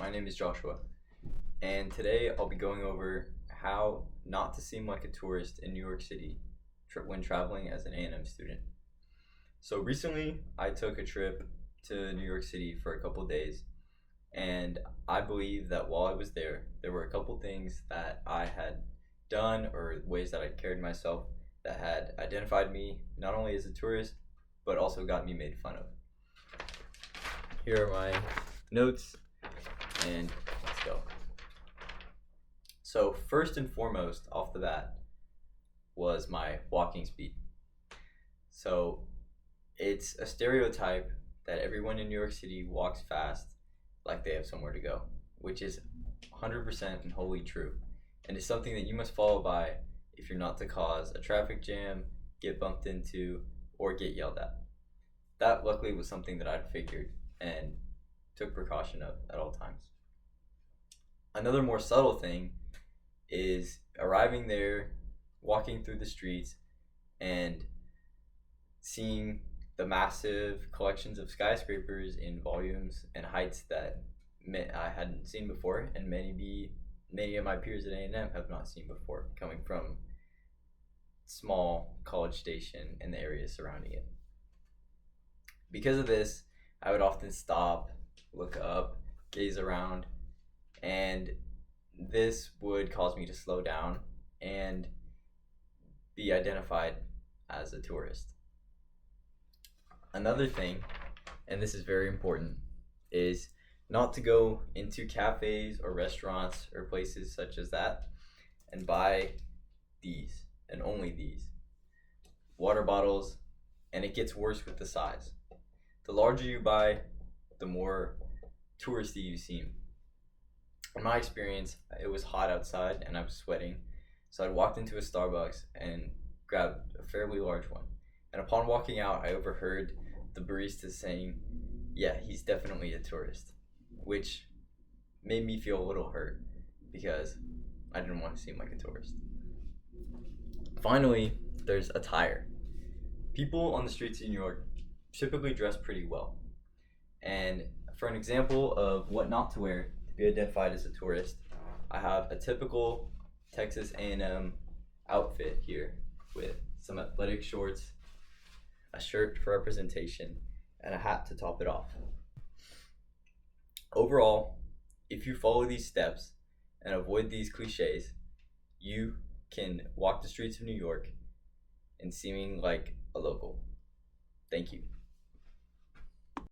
My name is Joshua, and today I'll be going over how not to seem like a tourist in New York City when traveling as an A&M student. So recently, I took a trip to New York City for a couple days, and I believe that while I was there were a couple things that I had done or ways that I carried myself that had identified me not only as a tourist, but also got me made fun of. Here are my notes, and let's go. So first and foremost, off the bat, was my walking speed. So it's a stereotype that everyone in New York City walks fast like they have somewhere to go, which is 100% and wholly true, and it's something that you must follow by if you're not to cause a traffic jam, get bumped into, or get yelled at. That luckily was something that I'd figured and took precaution of at all times. Another more subtle thing is arriving there, walking through the streets, and seeing the massive collections of skyscrapers in volumes and heights that I hadn't seen before, and many of my peers at A&M have not seen before, coming from small College Station and the areas surrounding it. Because of this, I would often stop, look up, gaze around, and this would cause me to slow down and be identified as a tourist. Another thing, and this is very important, is not to go into cafes or restaurants or places such as that and buy these and only these water bottles, and it gets worse with the size. The larger you buy, the more touristy you seem. In my experience, it was hot outside and I was sweating, so I walked into a Starbucks and grabbed a fairly large one. And upon walking out, I overheard the barista saying, "Yeah, he's definitely a tourist," which made me feel a little hurt because I didn't want to seem like a tourist. Finally, there's attire. People on the streets of New York typically dress pretty well. And for an example of what not to wear to be identified as a tourist, I have a typical Texas A&M outfit here with some athletic shorts, a shirt for representation, and a hat to top it off. Overall, if you follow these steps and avoid these cliches, you can walk the streets of New York and seeming like a local. Thank you.